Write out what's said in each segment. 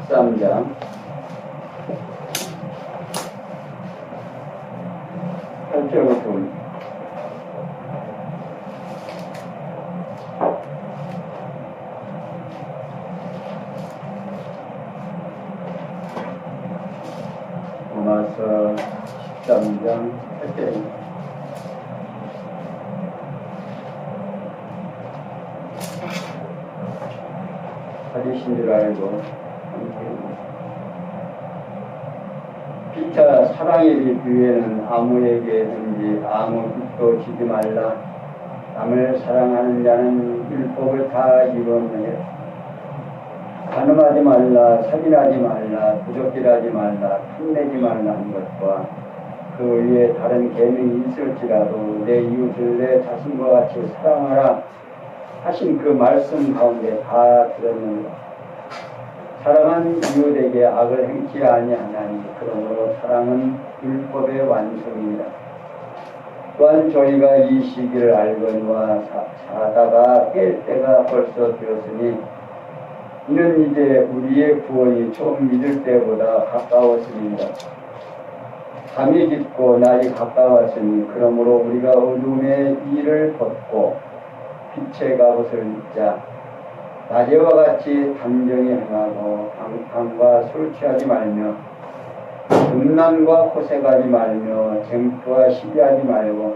13장 8절부터 로마서 13장 8절입니다. 가지신 줄 알고 피차 사랑의 비유에는 아무에게든지 아무 빚도 지지 말라. 남을 사랑하는 자는 율법을 다 이루었느니라. 간음하지 말라, 살인하지 말라, 부적질하지 말라, 탐내지 말라 하는 것과 그 위에 다른 계명이 있을지라도 내 이웃을 내 자신과 같이 사랑하라 하신 그 말씀 가운데 다 들었느니라. 사랑은 이웃에게 악을 행치 아니하나니 그러므로 사랑은 율법의 완성이니라. 또한 저희가 이 시기를 알거니와 자다가 깰 때가 벌써 되었으니 이는 이제 우리의 구원이 처음 믿을 때보다 가까웠습니다. 밤이 깊고 날이 가까웠으니 그러므로 우리가 어둠의 일을 벗고 빛의 갑옷을 입자. 낮에와 같이 단정히 행하고 방탕과 술 취하지 말며 음란과 호색하지 말며 쟁투와 시기하지 말고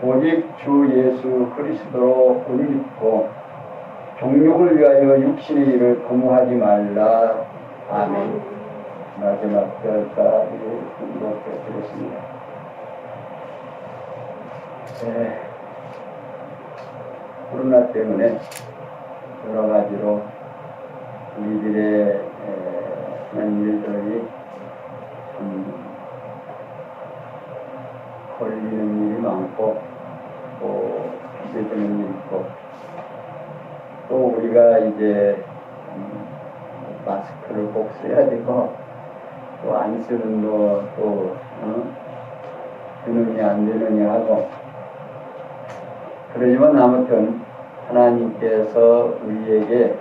오직 주 예수 그리스도로 옷 입고 정욕을 위하여 육신의 일을 도모하지 말라. 아멘. 마지막 절까지 읽어드렸습니다. 코로나 때문에 여러 가지로 우리들의 하는 일들이 참 걸리는 일이 많고 또 빚어지는 일이 있고 또 우리가 이제 마스크를 꼭 써야 되고 또 안 쓰는 또 되느냐 안 되느냐 하고 그러지만 아무튼 하나님께서 우리에게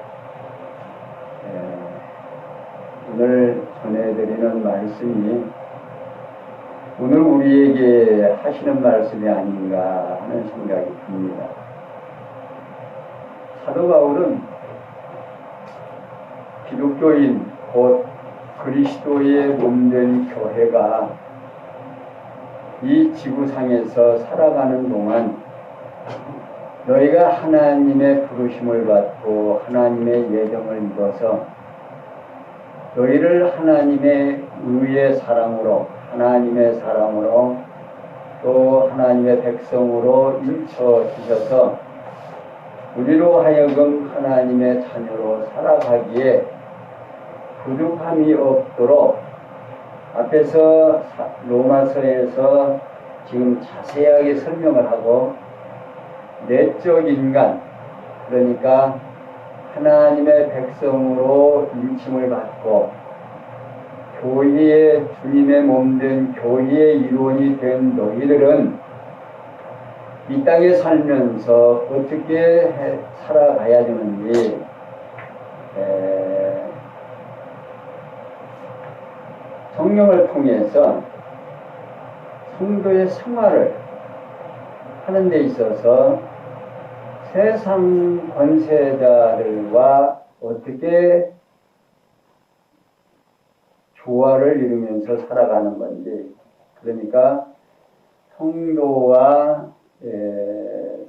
오늘 전해드리는 말씀이 오늘 우리에게 하시는 말씀이 아닌가 하는 생각이 듭니다. 사도 바울은 기독교인 곧 그리스도의 몸된 교회가 이 지구상에서 살아가는 동안 너희가 하나님의 부르심을 받고 하나님의 예정을 입어서 너희를 하나님의 의의 사람으로 하나님의 사람으로 또 하나님의 백성으로 인쳐주셔서 우리로 하여금 하나님의 자녀로 살아가기에 부족함이 없도록 앞에서 로마서에서 지금 자세하게 설명을 하고 내적 인간, 그러니까 하나님의 백성으로 인침을 받고 교회의 주님의 몸된 교회의 일원이 된 너희들은 이 땅에 살면서 어떻게 살아가야 되는지 성령을 통해서 성도의 생활을 하는 데 있어서 세상 권세자들과 어떻게 조화를 이루면서 살아가는 건지, 그러니까 성도와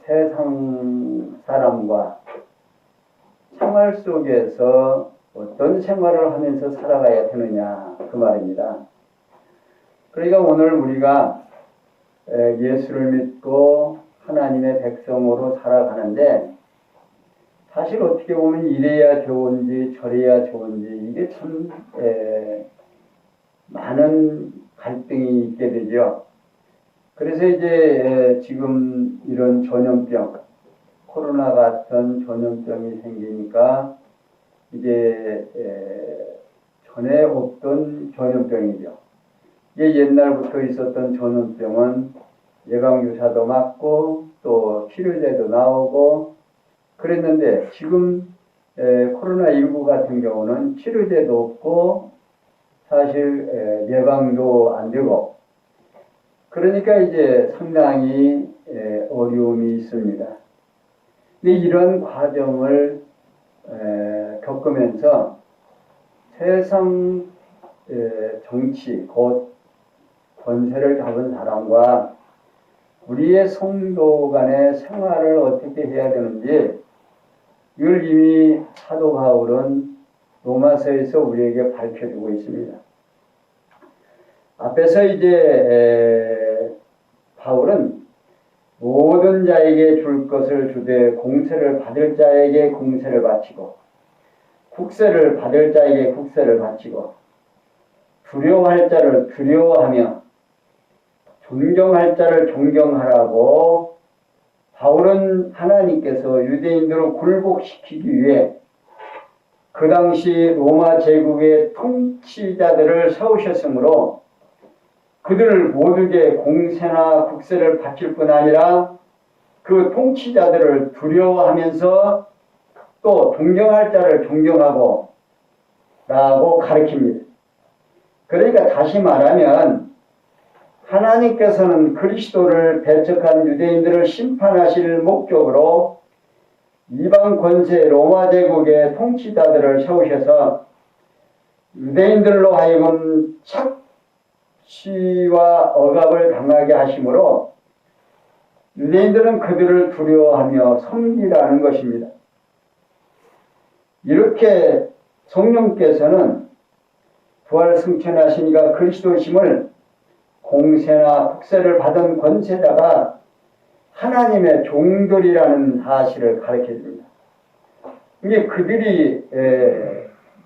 세상 사람과 생활 속에서 어떤 생활을 하면서 살아가야 되느냐 그 말입니다. 그러니까 오늘 우리가 예수를 믿고 하나님의 백성으로 살아가는데 사실 어떻게 보면 이래야 좋은지 저래야 좋은지 이게 참 많은 갈등이 있게 되죠. 그래서 이제 지금 이런 전염병, 코로나 같은 전염병이 생기니까 이제 전에 없던 전염병이죠. 이게 옛날부터 있었던 전염병은 예방주사도 맞고 또 치료제도 나오고 그랬는데 지금 코로나19 같은 경우는 치료제도 없고 사실 예방도 안 되고 그러니까 이제 상당히 어려움이 있습니다. 근데 이런 과정을 겪으면서 세상 정치, 곧 권세를 잡은 사람과 우리의 성도 간의 생활을 어떻게 해야 되는지 이걸 이미 사도 바울은 로마서에서 우리에게 밝혀주고 있습니다. 앞에서 이제 바울은 모든 자에게 줄 것을 주되 공세를 받을 자에게 공세를 바치고 국세를 받을 자에게 국세를 바치고 두려워할 자를 두려워하며 존경할 자를 존경하라고 바울은 하나님께서 유대인들을 굴복시키기 위해 그 당시 로마 제국의 통치자들을 세우셨으므로 그들을 모두에게 공세나 국세를 바칠 뿐 아니라 그 통치자들을 두려워하면서 또 존경할 자를 존경하고 라고 가르칩니다. 그러니까 다시 말하면 하나님께서는 그리스도를 배척한 유대인들을 심판하실 목적으로 이방 권세 로마 제국의 통치자들을 세우셔서 유대인들로 하여금 착취와 억압을 당하게 하심으로 유대인들은 그들을 두려워하며 섬기라는 것입니다. 이렇게 성령께서는 부활 승천하시니까 그리스도심을 공세나 국세를 받은 권세자가 하나님의 종들이라는 사실을 가르쳐줍니다. 이게 그들이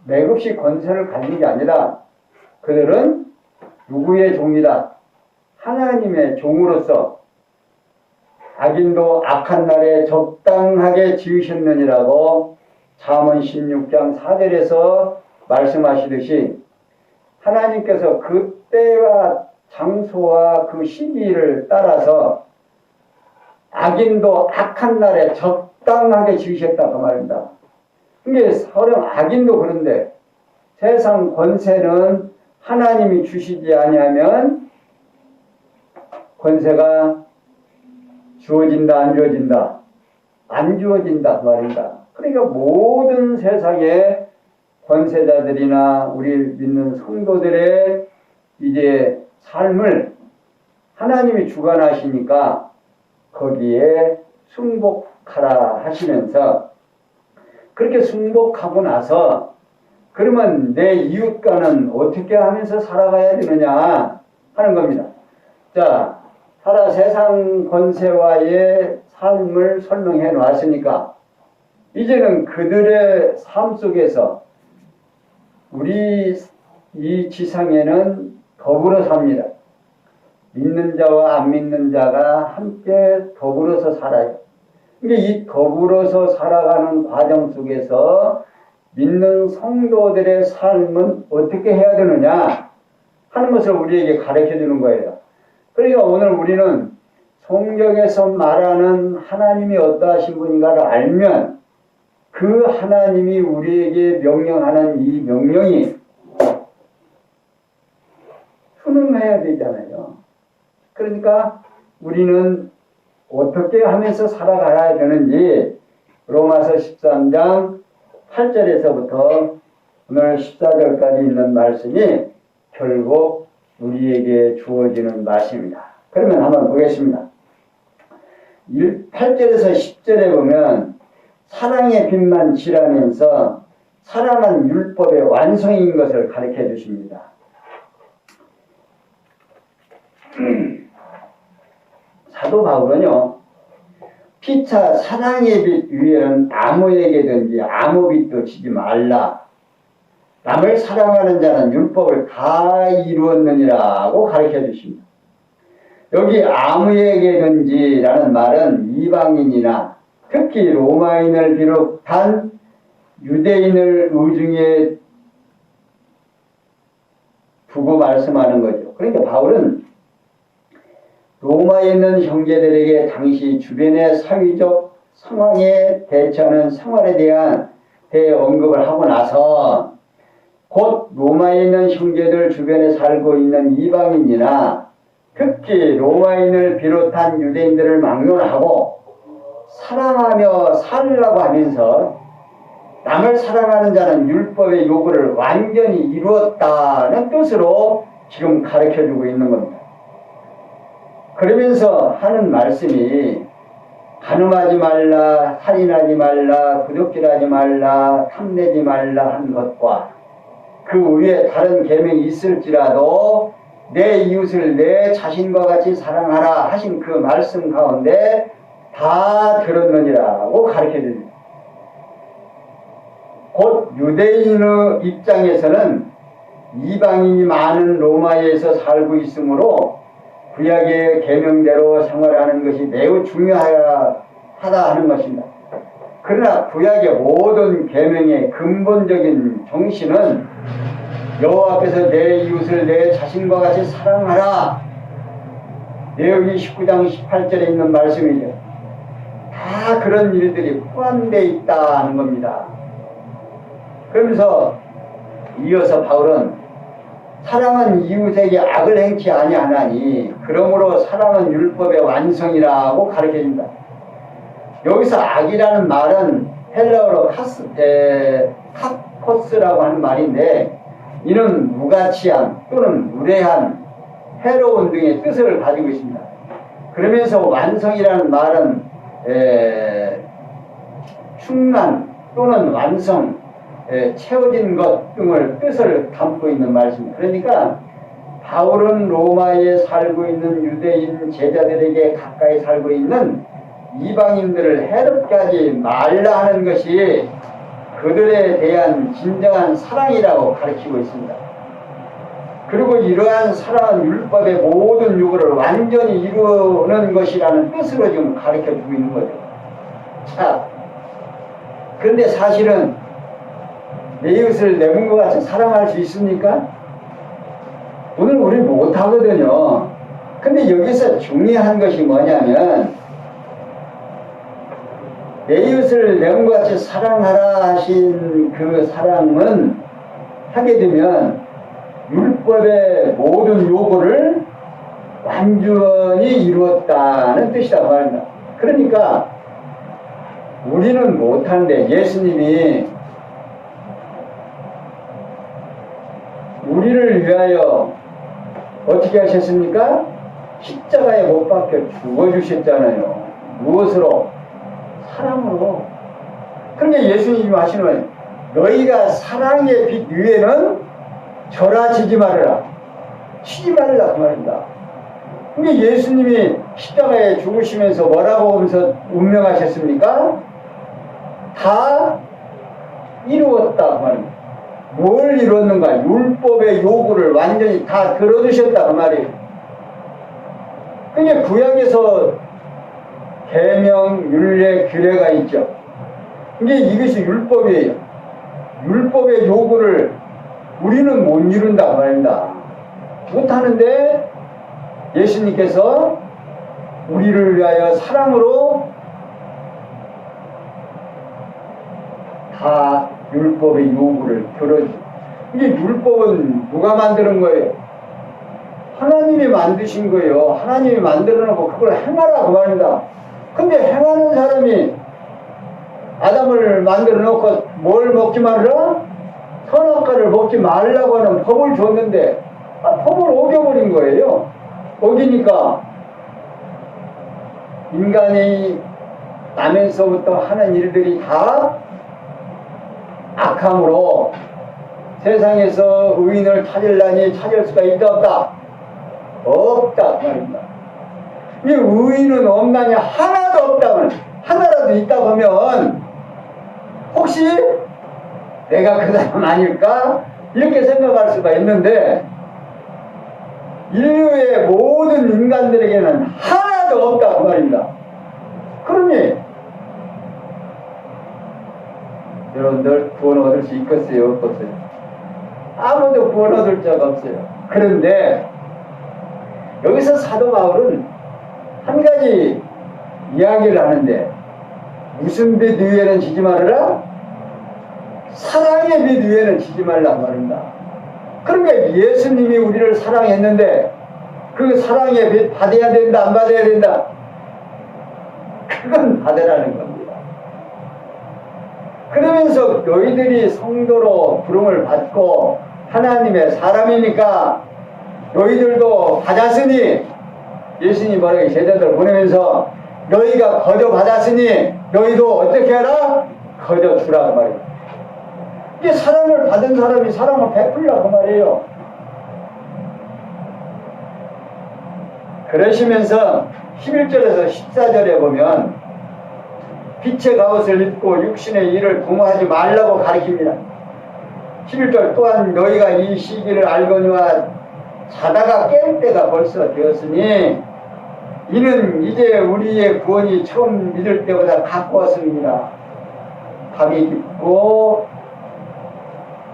맥없이 권세를 가진 게 아니라 그들은 누구의 종이다? 하나님의 종으로서 악인도 악한 날에 적당하게 지으셨느니라고 잠언 16장 4절에서 말씀하시듯이 하나님께서 그 때와 장소와 그 시기를 따라서 악인도 악한 날에 적당하게 지으셨다고 말입니다. 이게 서령 악인도 그런데 세상 권세는 하나님이 주시지 아니하면 권세가 주어진다 안 주어진다? 안 주어진다 그 말입니다. 그러니까 모든 세상의 권세자들이나 우리 믿는 성도들의 이제 삶을 하나님이 주관하시니까 거기에 순복하라 하시면서 그렇게 순복하고 나서 그러면 내 이웃과는 어떻게 하면서 살아가야 되느냐 하는 겁니다. 자, 세상 권세와의 삶을 설명해 놨으니까 이제는 그들의 삶 속에서 우리 이 지상에는 더불어 삽니다. 믿는 자와 안 믿는 자가 함께 더불어서 살아요. 근데 이 더불어서 살아가는 과정 속에서 믿는 성도들의 삶은 어떻게 해야 되느냐 하는 것을 우리에게 가르쳐 주는 거예요. 그러니까 오늘 우리는 성경에서 말하는 하나님이 어떠하신 분인가를 알면 그 하나님이 우리에게 명령하는 이 명령이 순응해야 되잖아요. 그러니까 우리는 어떻게 하면서 살아가야 되는지 로마서 13장 8절에서부터 오늘 14절까지 있는 말씀이 결국 우리에게 주어지는 말씀입니다. 그러면 한번 보겠습니다. 8절에서 10절에 보면 사랑의 빛만 지라면서 사랑은 율법의 완성인 것을 가르쳐 주십니다. 사도 바울은요, 피차 사랑의 빛 위에는 아무에게든지 아무 빛도 지지 말라. 남을 사랑하는 자는 율법을 다 이루었느니라고 가르쳐 주십니다. 여기 아무에게든지라는 말은 이방인이나 특히 로마인을 비롯한 유대인을 의중에 두고 말씀하는 거죠. 그러니까 바울은 로마에 있는 형제들에게 당시 주변의 사회적 상황에 대처하는 생활에 대한 대해 언급을 하고 나서 곧 로마에 있는 형제들 주변에 살고 있는 이방인이나 특히 로마인을 비롯한 유대인들을 막론하고 사랑하며 살라고 하면서 남을 사랑하는 자는 율법의 요구를 완전히 이루었다는 뜻으로 지금 가르쳐주고 있는 겁니다. 그러면서 하는 말씀이 간음하지 말라, 살인하지 말라, 구독질하지 말라, 탐내지 말라 한 것과 그 위에 다른 계명이 있을지라도 내 이웃을 내 자신과 같이 사랑하라 하신 그 말씀 가운데 다 들었느니라고 가르쳐줍니다. 곧 유대인의 입장에서는 이방인이 많은 로마에서 살고 있으므로 구약의 계명대로 생활하는 것이 매우 중요하다 하는 것입니다. 그러나 구약의 모든 계명의 근본적인 정신은 여호와 앞에서 내 이웃을 내 자신과 같이 사랑하라. 레위기 19장 18절에 있는 말씀이죠. 다 그런 일들이 포함되어 있다는 겁니다. 그러면서 이어서 바울은 사랑은 이웃에게 악을 행치 아니하나니 그러므로 사랑은 율법의 완성이라고 가르쳐줍니다. 여기서 악이라는 말은 헬라어로 카코스라고 하는 말인데 이는 무가치한 또는 무례한 해로운 등의 뜻을 가지고 있습니다. 그러면서 완성이라는 말은 충만 또는 완성, 채워진 것 등을 뜻을 담고 있는 말씀입니다. 그러니까 바울은 로마에 살고 있는 유대인 제자들에게 가까이 살고 있는 이방인들을 해롭게 하지 말라 하는 것이 그들에 대한 진정한 사랑이라고 가르치고 있습니다. 그리고 이러한 사랑은 율법의 모든 요구를 완전히 이루는 것이라는 뜻으로 지금 가르쳐주고 있는 거죠. 자, 그런데 사실은 내 이웃을 내 몸과 같이 사랑할 수 있습니까? 오늘 우리 못하거든요. 근데 여기서 중요한 것이 뭐냐면 내 이웃을 내 몸과 같이 사랑하라 하신 그 사랑은 하게 되면 율법의 모든 요구를 완전히 이루었다는 뜻이라고 합니다. 그러니까 우리는 못하는데 예수님이 우리를 위하여 어떻게 하셨습니까? 십자가에 못 박혀 죽어주셨잖아요. 무엇으로? 사랑으로. 그러니까 예수님이 하시는 말이에요. 너희가 사랑의 빛 위에는 절하지지 말아라. 치지 말라 그 말입니다. 그러니까 예수님이 십자가에 죽으시면서 뭐라고 하면서 운명하셨습니까? 다 이루었다 그 말입니다. 뭘 이뤘는가? 율법의 요구를 완전히 다 들어주셨다 그 말이에요. 그러니까 구약에서 계명, 율례, 규례가 있죠. 이게 이것이 율법이에요. 율법의 요구를 우리는 못 이룬다 그 말입니다. 못하는데 예수님께서 우리를 위하여 사랑으로 다 율법의 요구를 들어주. 이게 율법은 누가 만드는 거예요? 하나님이 만드신 거예요. 하나님이 만들어 놓고 그걸 행하라 그 말입니다. 근데 행하는 사람이 아담을 만들어 놓고 뭘 먹지 말라? 선악과를 먹지 말라고 하는 법을 줬는데 법을 어겨버린 거예요. 어기니까 인간이 나면서부터 하는 일들이 다 악함으로 세상에서 의인을 찾으려니 찾을 수가 있다 없다? 없다 말입니다. 이 의인은 없나니 하나도 없다면 하나라도 있다 보면 혹시 내가 그 사람 아닐까? 이렇게 생각할 수가 있는데 인류의 모든 인간들에게는 하나도 없다 그 말입니다. 그러니 여러분들 구원 얻을 수 있겠어요? 없겠어요? 아무도 구원 얻을 자가 없어요. 그런데 여기서 사도 바울은 한 가지 이야기를 하는데 무슨 빛 위에는 지지 말아라? 사랑의 빛 위에는 지지 말란 말입니다. 그러니까 예수님이 우리를 사랑했는데 그 사랑의 빛 받아야 된다, 안 받아야 된다? 그건 받으라는 겁니다. 그러면서 너희들이 성도로 부름을 받고 하나님의 사람이니까 너희들도 받았으니, 예수님 뭐라고 제자들 보내면서 너희가 거저 받았으니 너희도 어떻게 하라? 거저 주라 그 말이에요. 이게 사랑을 받은 사람이 사랑을 베풀라 그 말이에요. 그러시면서 11절에서 14절에 보면 빛의 갑옷을 입고 육신의 일을 도모하지 말라고 가르칩니다. 11절 또한 너희가 이 시기를 알거니와 자다가 깰 때가 벌써 되었으니 이는 이제 우리의 구원이 처음 믿을 때보다 가까웠습니다. 밤이 깊고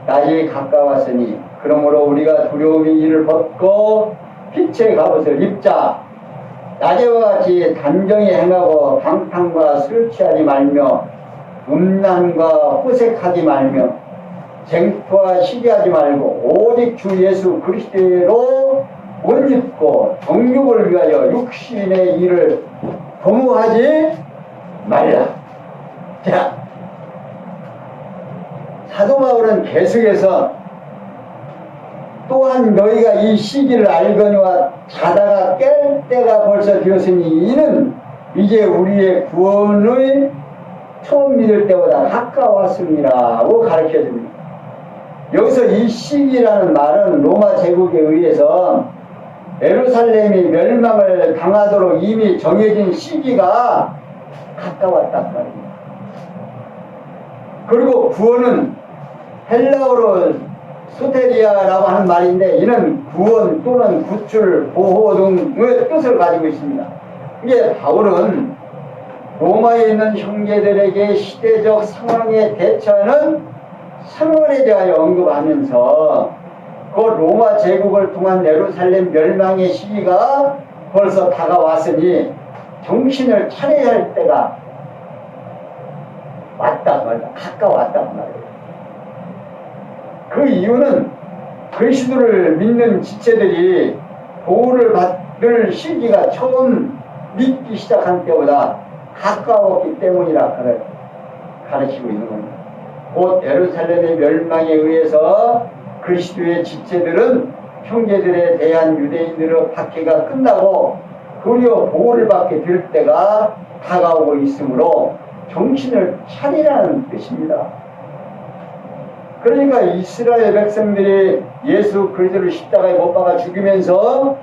낮이 가까웠으니 그러므로 우리가 두려움이 이를 벗고 빛의 갑옷을 입자. 낮에와 같이 단정히 행하고 방탕과 술 취하지 말며 음란과 호색하지 말며 쟁투와 시기하지 말고 오직 주 예수 그리스도로 옷 입고 정욕을 위하여 육신의 일을 도모하지 말라. 자, 사도 바울은 계속해서 또한 너희가 이 시기를 알거니와 자다가 깰 때가 벌써 되었으니 이는 이제 우리의 구원의 처음 믿을 때보다 가까웠습니다라고 가르쳐줍니다. 여기서 이 시기라는 말은 로마 제국에 의해서 예루살렘이 멸망을 당하도록 이미 정해진 시기가 가까웠단 말입니다. 그리고 구원은 헬라어로 소테리아라고 하는 말인데 이는 구원 또는 구출, 보호 등의 뜻을 가지고 있습니다. 이게 바울은 로마에 있는 형제들에게 시대적 상황에 대처하는 상황에 대하여 언급하면서 그 로마 제국을 통한 예루살렘 멸망의 시기가 벌써 다가왔으니 정신을 차려야 할 때가 왔다 말이야. 가까웠단 말이에요. 그 이유는 그리스도를 믿는 지체들이 보호를 받을 시기가 처음 믿기 시작한 때보다 가까웠기 때문이라 가르치고 있는 겁니다. 곧 예루살렘의 멸망에 의해서 그리스도의 지체들은 형제들에 대한 유대인들의 박해가 끝나고 도리어 보호를 받게 될 때가 다가오고 있으므로 정신을 차리라는 뜻입니다. 그러니까 이스라엘 백성들이 예수 그리스도를 십자가에 못 박아 죽이면서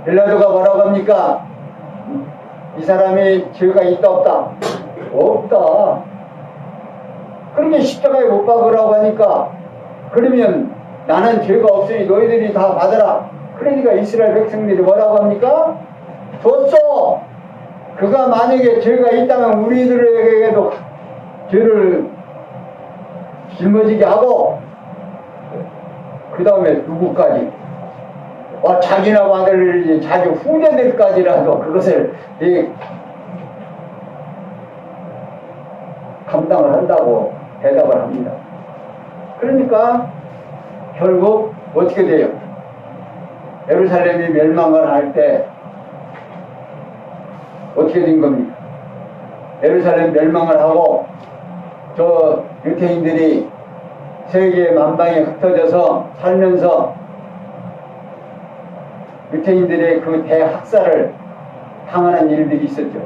빌라도가 뭐라고 합니까? 이 사람이 죄가 있다 없다? 없다. 그러니까 십자가에 못 박으라고 하니까 그러면 나는 죄가 없으니 너희들이 다 받아라. 그러니까 이스라엘 백성들이 뭐라고 합니까? 줬어. 그가 만약에 죄가 있다면 우리들에게도 죄를 짊어지게 하고 그 다음에 누구까지? 자기나 받을 자기 후대들까지라도 그것을 감당을 한다고 대답을 합니다. 그러니까 결국 어떻게 돼요? 예루살렘이 멸망을 할 때 어떻게 된 겁니까? 예루살렘 멸망을 하고 저 유태인들이 세계 만방에 흩어져서 살면서 유태인들의 그 대학살을 당하는 일들이 있었죠.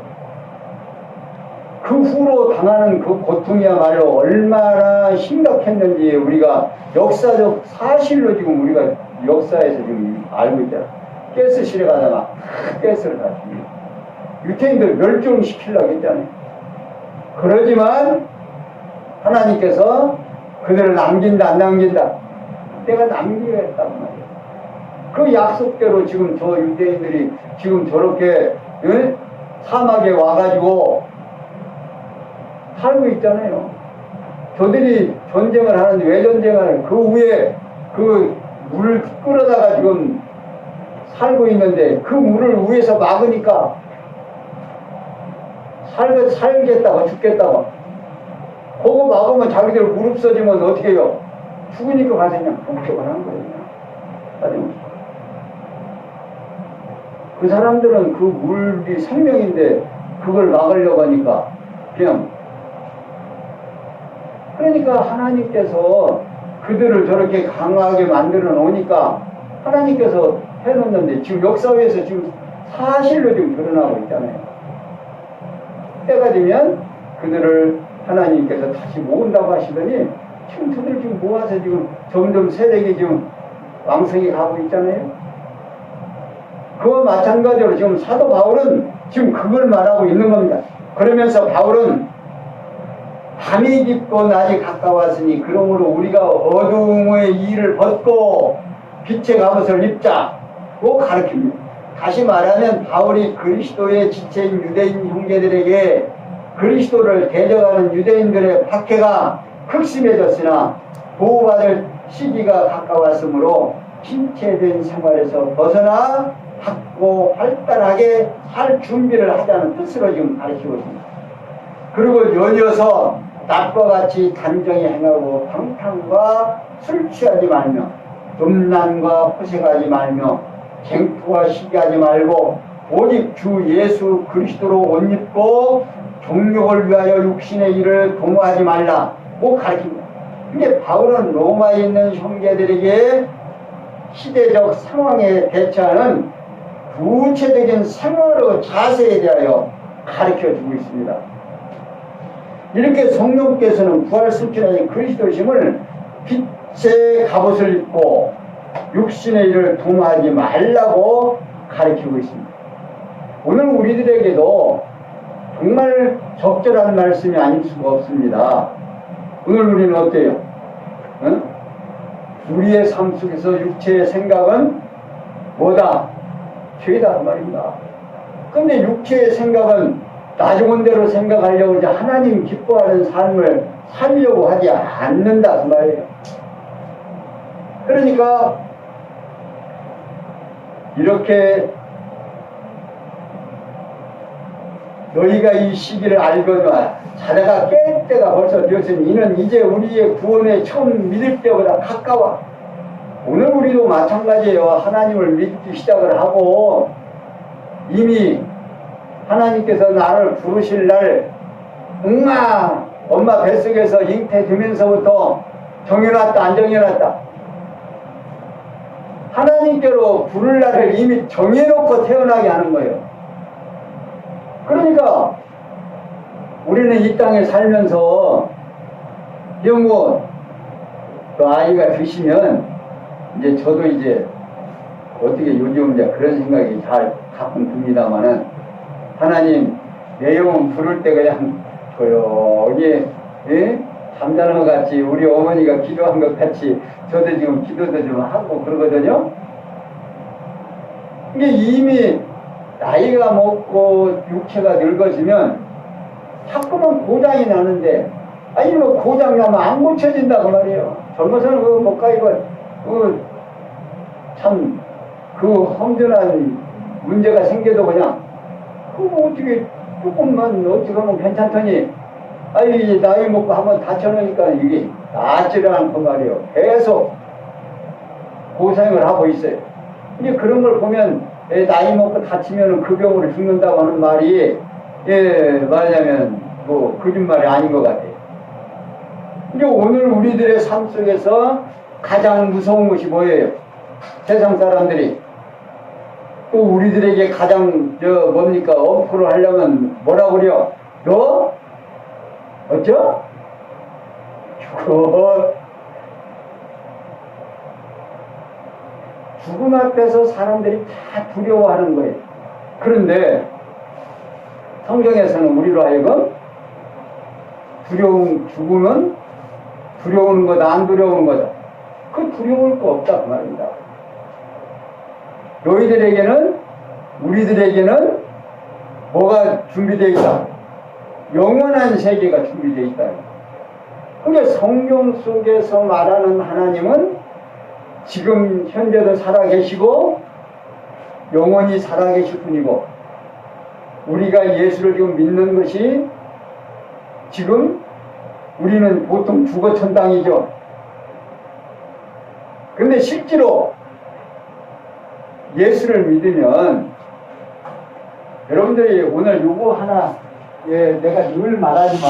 그 후로 당하는 그 고통이야말로 얼마나 심각했는지 우리가 역사적 사실로 지금 우리가 역사에서 지금 알고 있잖아. 가스실에 가다가 가스를 다 죽이고 유태인들 멸종시키려고 했잖아요. 그러지만 하나님께서 그들을 남긴다 안 남긴다? 내가 남기겠단 말이에요. 그 약속대로 지금 저 유대인들이 지금 저렇게 사막에 와가지고 살고 있잖아요. 저들이 전쟁을 하는데 왜 전쟁을 하는 그 위에 그 물 끌어다가 지금 살고 있는데 그 물을 위에서 막으니까 살겠다고 죽겠다고 그거 막으면 자기들 무릎 써지면 어떻게 해요? 죽으니까 가서 그냥 폭격을 하는 거예요. 그 사람들은 그 물이 생명인데 그걸 막으려고 하니까 그냥, 그러니까 하나님께서 그들을 저렇게 강하게 만들어 놓으니까 하나님께서 해놓는데 지금 역사에서 지금 사실로 지금 드러나고 있잖아요. 때가 되면 그들을 하나님께서 다시 모은다고 하시더니 지금 저들 지금 모아서 지금 점점 세력이 지금 왕성히 가고 있잖아요. 그와 마찬가지로 지금 사도 바울은 지금 그걸 말하고 있는 겁니다. 그러면서 바울은 밤이 깊고 낮이 가까웠으니 그러므로 우리가 어두움의 일을 벗고 빛의 갑옷을 입자고 가르칩니다. 다시 말하면 바울이 그리스도의 지체인 유대인 형제들에게 그리스도를 대적하는 유대인들의 박해가 극심해졌으나 보호받을 시기가 가까웠으므로 신체된 생활에서 벗어나 밝고 활달하게 할 준비를 하자는 뜻으로 지금 가르치고 있습니다. 그리고 연이어서 낮과 같이 단정히 행하고 방탕과 술 취하지 말며 음란과 호색하지 말며 쟁투와 시기하지 말고 오직 주 예수 그리스도로 옷 입고 종욕을 위하여 육신의 일을 도모하지 말라고 가르칩니다. 근데 바울은 로마에 있는 형제들에게 시대적 상황에 대처하는 구체적인 생활의 자세에 대하여 가르쳐주고 있습니다. 이렇게 성령께서는 부활승천하신 그리스도심을 빛의 갑옷을 입고 육신의 일을 도모하지 말라고 가르치고 있습니다. 오늘 우리들에게도 정말 적절한 말씀이 아닐 수가 없습니다. 오늘 우리는 어때요? 응? 우리의 삶 속에서 육체의 생각은 뭐다? 죄다 그 말입니다. 근데 육체의 생각은 나중은 대로 생각하려고 이제 하나님 기뻐하는 삶을 살려고 하지 않는다 그 말이에요. 그러니까 이렇게 너희가 이 시기를 알거니와 자네가 깰 때가 벌써 되었으니 이는 이제 우리의 구원에 처음 믿을 때보다 가까워. 오늘 우리도 마찬가지예요. 하나님을 믿기 시작을 하고 이미 하나님께서 나를 부르실 날 엄마 뱃속에서 잉태되면서부터 정해놨다 안 정해놨다. 하나님께로 부를 날을 이미 정해놓고 태어나게 하는 거예요. 그러니까 우리는 이 땅에 살면서 영원 그 아이가 드시면 이제 저도 이제 어떻게 요즘 이제 그런 생각이 잘 가끔 듭니다만은 하나님 내 영혼 부를 때 그냥 조용히 잠자는 것 같이 우리 어머니가 기도한 것 같이 저도 지금 기도도 좀 하고 그러거든요. 이게 이미 나이가 먹고 육체가 늙어지면 자꾸만 고장이 나는데 아니 뭐 고장 나면 안 고쳐진다 그 말이에요. 젊어서는 그거 못 가이고 참 그 험준한 문제가 생겨도 그냥 그거 어떻게 조금만 어떻게 하면 괜찮더니 아이 나이 먹고 한번 다쳐놓으니까 이게 낫지를 않고 말이에요. 계속 고생을 하고 있어요. 이제 그런 걸 보면 나이 먹고 다치면 그 병으로 죽는다고 하는 말이 말하자면 뭐 거짓말이 아닌 것 같아요. 이제 오늘 우리들의 삶 속에서 가장 무서운 것이 뭐예요? 세상 사람들이 또 우리들에게 가장 뭡니까 엄포를 하려면 뭐라고 그래요? 너? 어쩌? 죽어. 죽음 앞에서 사람들이 다 두려워하는 거예요. 그런데 성경에서는 우리로 하여금 죽음은 두려우는 거다 안 두려운 거다. 그 두려울 거 없다 그 말입니다. 너희들에게는 우리들에게는 뭐가 준비되어 있다? 영원한 세계가 준비되어 있다. 그러니까 성경 속에서 말하는 하나님은 지금 현재도 살아계시고 영원히 살아계실 분이고 우리가 예수를 지금 믿는 것이 지금 우리는 보통 죽어천당이죠. 근데 실제로 예수를 믿으면 여러분들이 오늘 요거 하나, 예, 내가 늘 말하지만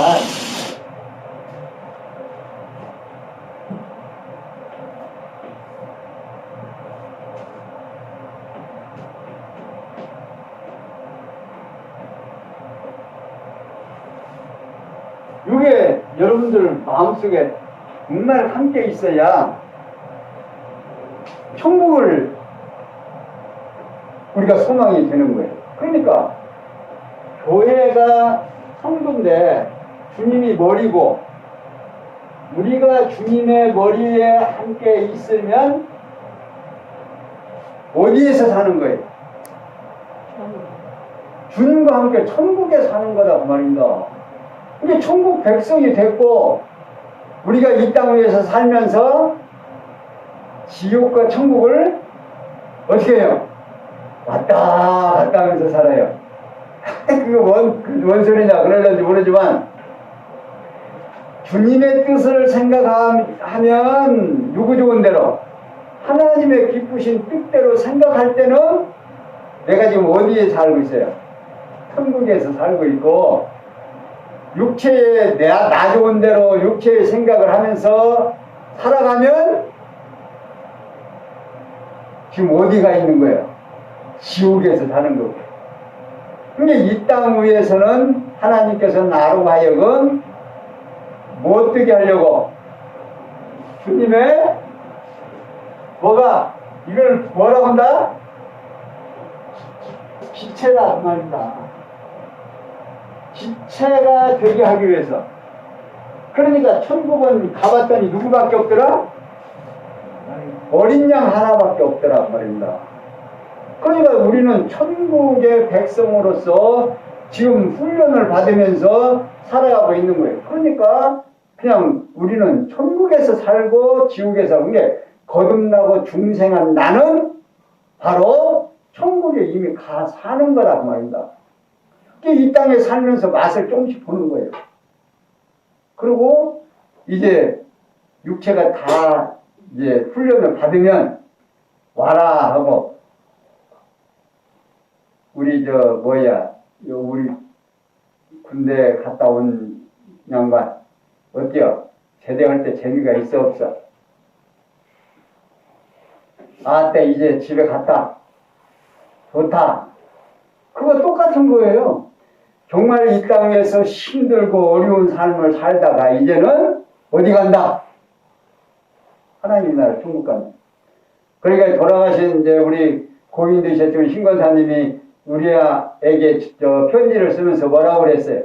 이게 여러분들 마음속에 정말 함께 있어야 천국을 우리가 소망이 되는 거예요. 그러니까 교회가 성도인데 주님이 머리고 우리가 주님의 머리에 함께 있으면 어디에서 사는 거예요? 주님과 함께 천국에 사는 거다 그 말입니다. 이게 천국 백성이 됐고 우리가 이 땅 위에서 살면서 지옥과 천국을 어떻게 해요? 왔다 갔다 하면서 살아요. 그게 뭔 소리냐 그러는지 모르지만 주님의 뜻을 생각하면 누구 좋은 대로 하나님의 기쁘신 뜻대로 생각할 때는 내가 지금 어디에 살고 있어요? 천국에서 살고 있고 육체에 나 좋은 대로 육체의 생각을 하면서 살아가면 지금 어디가 있는 거예요? 지옥에서 사는 거고. 근데 이 땅 위에서는 하나님께서 나로 하여금 뭐 어떻게 하려고? 주님의 뭐가 이걸 뭐라고 한다? 지체다 그 말입니다. 지체가 되게 하기 위해서. 그러니까 천국은 가봤더니 누구밖에 없더라? 어린 양 하나밖에 없더라 그 말입니다. 그러니까 우리는 천국의 백성으로서 지금 훈련을 받으면서 살아가고 있는 거예요. 그러니까 그냥 우리는 천국에서 살고 지옥에서 산 게 거듭나고 중생한 나는 바로 천국에 이미 가 사는 거라 그 말입니다. 이 땅에 살면서 맛을 조금씩 보는 거예요. 그리고 이제 육체가 다 이제 훈련을 받으면 와라 하고 우리 우리 군대 갔다 온 양반 어때요? 제대할 때 재미가 있어 없어? 아따 이제 집에 갔다 좋다. 그거 똑같은 거예요. 정말 이 땅에서 힘들고 어려운 삶을 살다가 이제는 어디 간다? 하나님 나라 천국 간다. 그러니까 돌아가신 이제 우리 고인 되셨던 신권사님이 우리에게 편지를 쓰면서 뭐라고 그랬어요?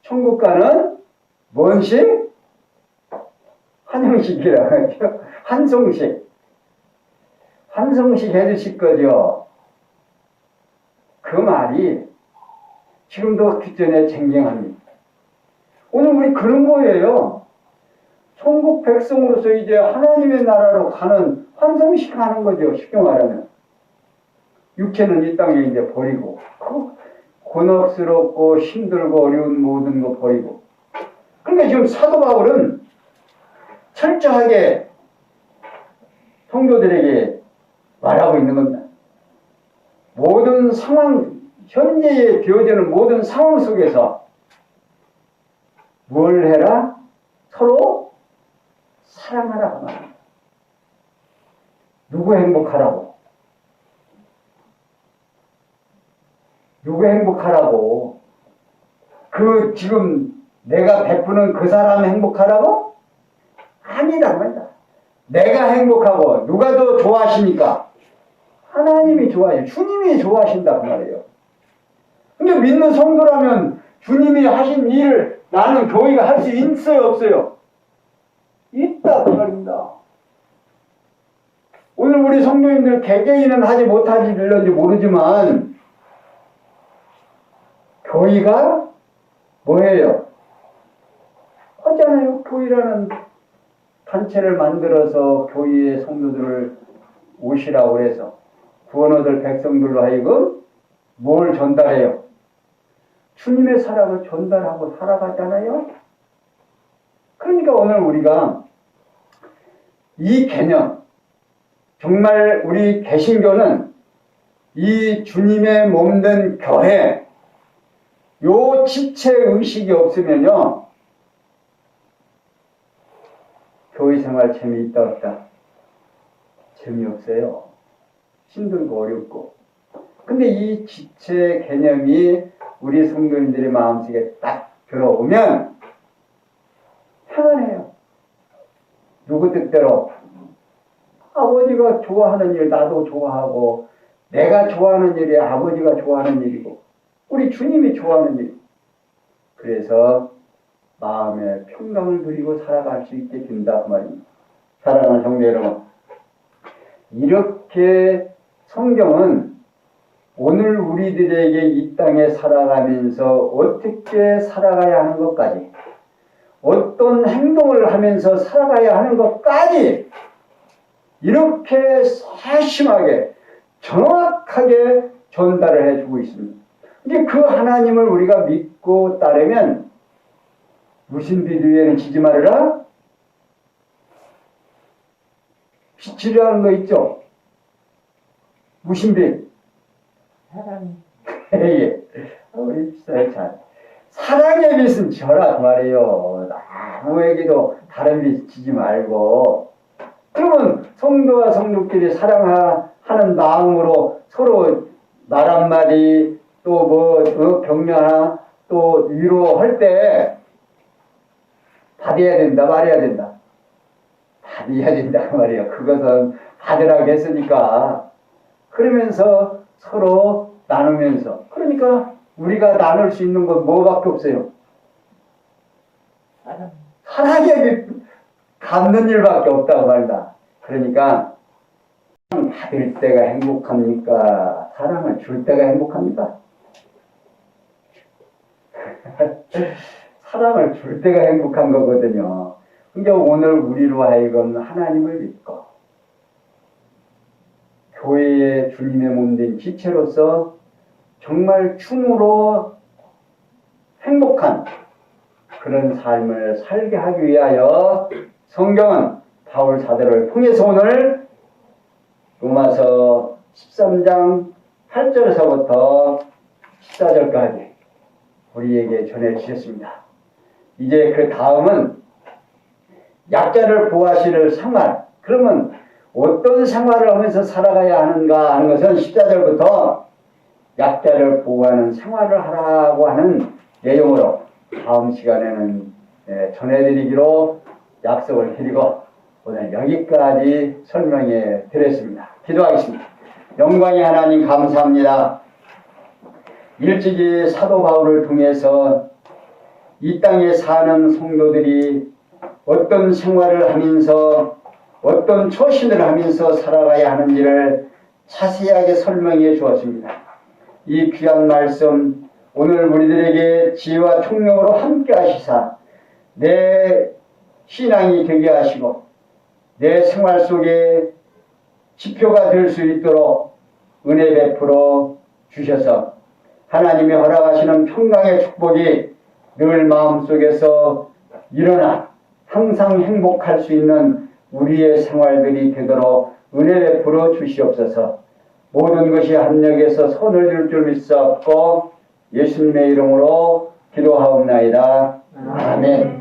천국 가는 뭔 식? 한영식이라고 하죠. 한송식. 한송식 해주실 거죠. 그 말이 지금도 기존에 쟁쟁합니다. 오늘 우리 그런 거예요. 천국 백성으로서 이제 하나님의 나라로 가는 환상식 하는 거죠. 쉽게 말하면. 육체는 이 땅에 이제 버리고, 곤혹스럽고 힘들고 어려운 모든 거 버리고. 그러니까 지금 사도 바울은 철저하게 성도들에게 말하고 있는 겁니다. 모든 상황, 현재에 비어지는 모든 상황 속에서 뭘 해라? 서로 사랑하라. 누구 행복하라고? 누구 행복하라고? 지금 내가 베푸는 그 사람 행복하라고? 아니다 말이다. 내가 행복하고 누가 더 좋아하시니까? 하나님이 좋아해요. 주님이 좋아하신다 그 말이에요. 근데 믿는 성도라면 주님이 하신 일을 나는 교회가 할 수 있어요 없어요? 있다 그 말입니다. 오늘 우리 성도님들 개개인은 하지 못하실런지 모르지만 교회가 뭐예요? 하잖아요. 교회라는 단체를 만들어서 교회의 성도들을 오시라고 해서 구원 얻을 백성들로 하여금 뭘 전달해요? 주님의 사랑을 전달하고 살아가잖아요. 그러니까 오늘 우리가 이 개념, 정말 우리 개신교는 이 주님의 몸된 교회, 요 지체 의식이 없으면요, 교회 생활 재미있다 없다? 재미없어요. 힘들고 어렵고. 근데 이 지체 개념이 우리 성도님들의 마음속에 딱 들어오면 편안해요. 누구 뜻대로 아버지가 좋아하는 일 나도 좋아하고, 내가 좋아하는 일이 아버지가 좋아하는 일이고, 우리 주님이 좋아하는 일. 그래서 마음에 평강을 누리고 살아갈 수 있게 된다 그 말입니다. 사랑하는 성도 여러분, 이렇게 성경은 오늘 우리들에게 이 땅에 살아가면서 어떻게 살아가야 하는 것까지, 어떤 행동을 하면서 살아가야 하는 것까지 이렇게 세심하게 정확하게 전달을 해주고 있습니다. 이제 그 하나님을 우리가 믿고 따르면 무슨 빛 위에는 지지 말으라? 빛이라는 거 있죠? 무슨 빛? 사랑이. 예. 우리 비싸요, 잘. 사랑의 빛은 저라 그 말이에요. 아무에게도 다른 빛 지지 말고. 그러면 성도와 성도끼리 사랑하는 마음으로 서로 말 한마디, 또 격려하나, 또 위로할 때 받아야 된다, 말해야 된다. 받아야 된다 그 말이에요. 그것은 받으라고 했으니까. 그러면서 서로 나누면서. 그러니까 우리가 나눌 수 있는 건 뭐밖에 없어요? 사랑. 사랑에 갚는 일밖에 없다고 말다. 그러니까 받을 때가 행복합니까? 사랑을 줄 때가 행복합니까? 사랑을 줄 때가 행복한 거거든요. 그러니까 오늘 우리로 하여금 하나님을 믿고 교회의 주님의 몸된 지체로서 정말 춤으로 행복한 그런 삶을 살게 하기 위하여 성경은 바울 사도를 통해서 오늘 로마서 13장 8절에서부터 14절까지 우리에게 전해주셨습니다. 이제 그 다음은 약자를 보호하시는 생활. 그러면 어떤 생활을 하면서 살아가야 하는가 하는 것은 14절부터 약자를 보호하는 생활을 하라고 하는 내용으로 다음 시간에는 전해드리기로 약속을 드리고 오늘 여기까지 설명해 드렸습니다. 기도하겠습니다. 영광의 하나님 감사합니다. 일찍이 사도 바울을 통해서 이 땅에 사는 성도들이 어떤 생활을 하면서 어떤 처신을 하면서 살아가야 하는지를 자세하게 설명해 주었습니다. 이 귀한 말씀 오늘 우리들에게 지혜와 총명으로 함께 하시사 내 신앙이 되게 하시고 내 생활 속에 지표가 될 수 있도록 은혜 베풀어 주셔서 하나님이 허락하시는 평강의 축복이 늘 마음속에서 일어나 항상 행복할 수 있는 우리의 생활들이 되도록 은혜 베풀어 주시옵소서. 모든 것이 합력해서 손을 줄 줄 믿사옵고 예수님의 이름으로 기도하옵나이다. 아멘.